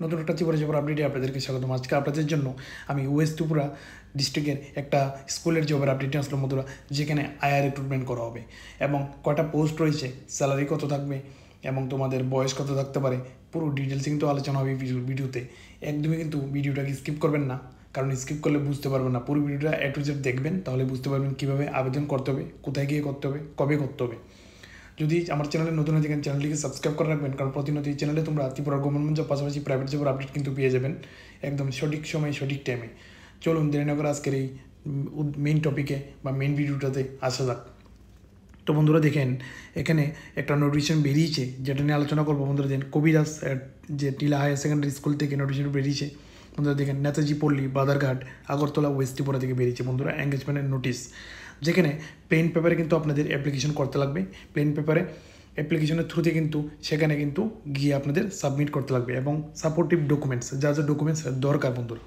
নতুন একটা ত্রিপুরা জবের আপডেটে আপনাদেরকে স্বাগতম। আজকে আপনাদের জন্য আমি ওয়েস্ট ত্রিপুরা ডিস্ট্রিক্টের একটা স্কুলের জবের আপডেট নিয়ে আসলাম বন্ধুরা, যেখানে আয়া রিক্রুটমেন্ট করা হবে এবং কয়টা পোস্ট রয়েছে, স্যালারি কত থাকবে এবং তোমাদের বয়স কত থাকতে পারে, পুরো ডিটেলসে কিন্তু আলোচনা হবে ভিডিওতে। একদমই কিন্তু ভিডিওটাকে স্কিপ করবেন না, কারণ স্কিপ করলে বুঝতে পারবেন না। পুরো ভিডিওটা এ টু জেড দেখবেন, তাহলে বুঝতে পারবেন কীভাবে আবেদন করতে হবে, কোথায় গিয়ে করতে হবে, কবে করতে হবে। যদি আমার চ্যানেলে নতুন হয়ে থাকেন, চ্যানেলটিকে সাবস্ক্রাইব করে রাখবেন, কারণ প্রতিনিয়ত এই চ্যানেলে তোমরা ত্রিপুরা গভর্নমেন্ট জব পাশাপাশি প্রাইভেট জবের আপডেট কিন্তু পেয়ে যাবেন একদম সঠিক সময়ে সঠিক টাইমে। চলুন দেরি না করে আজকের এই মেইন টপিকে বা মেইন ভিডিওটাতে আসা যাক। তো বন্ধুরা দেখেন, এখানে একটা নোটিফিকেশন বেরিয়েছে, যেটা নিয়ে আলোচনা করবো। বন্ধুরা দেখেন, কবিরাজ যে টিলা হায়ার সেকেন্ডারি স্কুল থেকে নোটিফিকেশন বেরিয়েছে। বন্ধুরা দেখেন, নেতাজি পল্লী, বাদারঘাট, আগরতলা, ওয়েস্ট ত্রিপুরা থেকে বেরিয়েছে বন্ধুরা এঙ্গেজমেন্টের নোটিশ, যেখানে প্লেন পেপারে কিন্তু আপনাদের অ্যাপ্লিকেশন করতে লাগবে। প্লেন পেপারে অ্যাপ্লিকেশনের থ্রুতে কিন্তু সেখানে কিন্তু গিয়ে আপনাদের সাবমিট করতে লাগবে এবং সাপোর্টিভ ডকুমেন্টস, যা যা ডকুমেন্টস দরকার বন্ধুরা।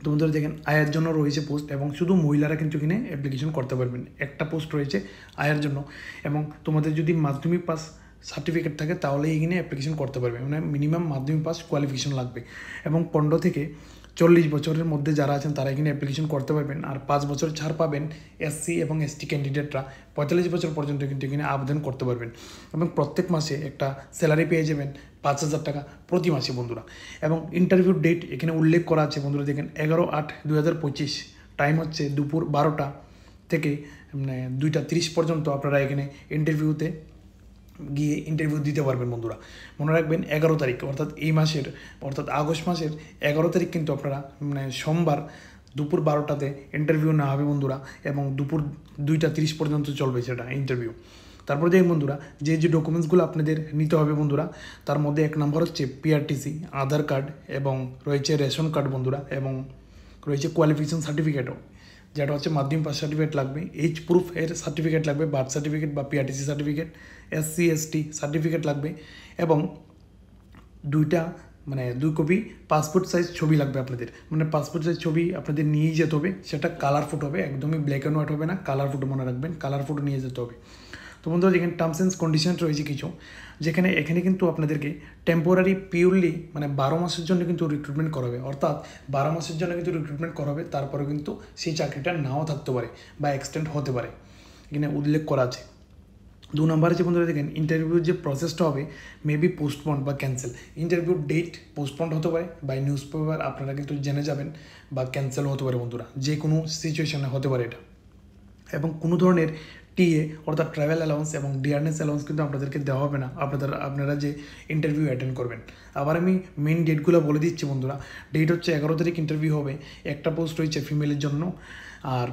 তো বন্ধুরা দেখেন, আয়ের জন্য রয়েছে পোস্ট এবং শুধু মহিলারা কিন্তু এখানে অ্যাপ্লিকেশন করতে পারবেন। একটা পোস্ট রয়েছে আয়ের জন্য, এবং তোমাদের যদি মাধ্যমিক পাস সার্টিফিকেট থাকে তাহলে এখানে অ্যাপ্লিকেশন করতে পারবে। মানে মিনিমাম মাধ্যমিক পাস কোয়ালিফিকেশন লাগবে, এবং 15 থেকে 40 বছরের মধ্যে যারা আছেন তারা এখানে অ্যাপ্লিকেশন করতে পারবেন। আর 5 বছর ছাড় পাবেন এসসি এবং এসটি ক্যান্ডিডেটরা। 45 বছর পর্যন্ত কিন্তু এখানে আবেদন করতে পারবেন, এবং প্রত্যেক মাসে একটা স্যালারি পেয়ে যাবেন 5,000 টাকা প্রতি মাসে বন্ধুরা। এবং ইন্টারভিউ ডেট এখানে উল্লেখ করা আছে বন্ধুরা দেখেন, 11/8/2025। টাইম হচ্ছে দুপুর 12টা থেকে 2টা 30 পর্যন্ত আপনারা এখানে ইন্টারভিউতে গিয়ে ইন্টারভিউ দিতে পারবেন বন্ধুরা। মনে রাখবেন 11 তারিখ, অর্থাৎ এই মাসের, অর্থাৎ আগস্ট মাসের 11 তারিখ কিন্তু আপনারা সোমবার দুপুর 12টাতে ইন্টারভিউ নেওয়া হবে বন্ধুরা, এবং দুপুর 2টা 30 পর্যন্ত চলবে সেটা ইন্টারভিউ। তারপর দেখুন বন্ধুরা, যে যে ডকুমেন্টসগুলো আপনাদের নিতে হবে বন্ধুরা, তার মধ্যে 1 নম্বর হচ্ছে পিআরটিসি, আধার কার্ড, এবং রয়েছে রেশন কার্ড বন্ধুরা, এবং রয়েছে কোয়ালিফিকেশন সার্টিফিকেটও, যেটা হচ্ছে মাধ্যমিক পাস সার্টিফিকেট লাগবে, এইচ প্রুফ এর সার্টিফিকেট লাগবে, বার্থ সার্টিফিকেট বা PRTC certificate, SC ST certificate লাগবে, এবং 2 কপি পাসপোর্ট সাইজ ছবি লাগবে আপনাদের। পাসপোর্ট সাইজ ছবি আপনাদের নিয়েই যেতে হবে, সেটা কালার ফটো হবে, একদমই ব্ল্যাক অ্যান্ড হোয়াইট হবে না, কালার ফটো মনে রাখবেন, কালার ফটো নিয়ে যেতে হবে। তো বন্ধুরা যেখানে টার্মস অ্যান্ড কন্ডিশন রয়েছে কিছু, যেখানে এখানে কিন্তু আপনাদেরকে টেম্পোরারি পিওরলি 12 মাসের জন্য কিন্তু রিক্রুটমেন্ট করা হবে, অর্থাৎ 12 মাসের জন্য কিন্তু রিক্রুটমেন্ট করা হবে। তারপরে কিন্তু সেই চাকরিটা নাও থাকতে পারে বা এক্সটেন্ড হতে পারে, এখানে উল্লেখ করা আছে। 2 নম্বরে যে বন্ধুরা দেখেন, ইন্টারভিউর যে প্রসেসটা হবে মেবি পোস্টপন্ড বা ক্যান্সেল। ইন্টারভিউর ডেট পোস্টপন্ড হতে পারে, বাই নিউজ পেপার আপনারা কিন্তু জেনে যাবেন, বা ক্যান্সেল হতে পারে বন্ধুরা, যে কোনো সিচুয়েশনে হতে পারে এটা। এবং কোনো ধরনের টিএ অর্থাৎ ট্রাভেল অ্যালাউন্স এবং ডিআরএস অ্যালাউন্স কিন্তু আপনাদেরকে দেওয়া হবে না আপনারা যে ইন্টারভিউ অ্যাটেন্ড করবেন। আবার আমি মেন ডেটগুলো বলে দিচ্ছি বন্ধুরা। ডেট হচ্ছে 11 তারিখ ইন্টারভিউ হবে, একটা পোস্ট রয়েছে ফিমেলের জন্য, আর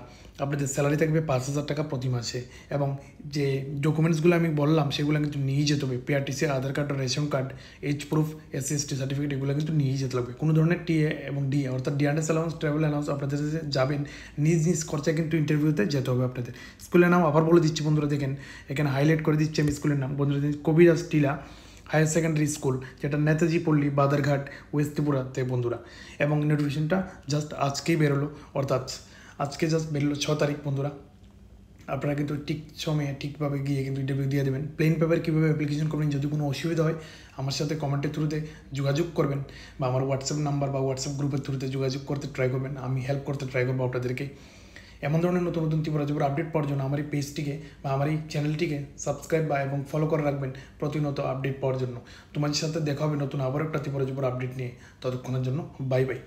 আপনাদের স্যালারি থাকবে 5,000 টাকা প্রতি মাসে। এবং যে ডকুমেন্টসগুলো আমি বললাম সেগুলো কিন্তু নিয়েই যেতে হবে, PRTC, Aadhaar card, ration card, age proof, SC ST certificate, এগুলো কিন্তু নিয়েই যেতে লাগবে। কোনো ধরনের টিএ এবং ডিএ অর্থাৎ ডিআরএস অ্যালাউন্স, ট্রাভেল অ্যালাউন্স আপনাদের যাবেন নিজ খরচায় কিন্তু ইন্টারভিউতে যেতে হবে আপনাদের। স্কুলের নাম আবার বলে দিচ্ছি বন্ধুরা দেখেন, এখানে হাইলাইট করে দিচ্ছি আমি স্কুলের নাম বন্ধুরা, কবিরাজ টিলা হায়ার সেকেন্ডারি স্কুল, যেটা নেতাজি পল্লী, বাদারঘাট, ওয়েস্ট ত্রিপুরাতে বন্ধুরা। এবং নোটিফিকেশনটা জাস্ট আজকেই বেরোলো, অর্থাৎ আজকে জাস্ট বেরোলো 6 তারিখ বন্ধুরা। আপনারা কিন্তু ঠিক সময়ে ঠিকভাবে গিয়ে কিন্তু ইন্টারভিউ দিয়ে দেবেন। প্লেন পেপার কীভাবে অ্যাপ্লিকেশন করবেন, যদি কোনো অসুবিধা হয় আমার সাথে কমেন্টের থ্রুতে যোগাযোগ করবেন, বা আমার হোয়াটসঅ্যাপ নাম্বার বা হোয়াটসঅ্যাপ গ্রুপের থ্রুতে যোগাযোগ করতে ট্রাই করবেন। আমি হেল্প করতে ট্রাই করবো আপনাদেরকে। এমন ধরনের নতুন নতুন ত্রিপুরা জবের আপডেট পাওয়ার জন্য আমার এই পেজটিকে বা আমার এই চ্যানেলটিকে সাবস্ক্রাইব এবং ফলো করে রাখবেন প্রতিনিয়ত আপডেট পাওয়ার জন্য। তোমাদের সাথে দেখা হবে নতুন আবার একটা ত্রিপুরা জবের আপডেট নিয়ে। ততক্ষণের জন্য বাই বাই।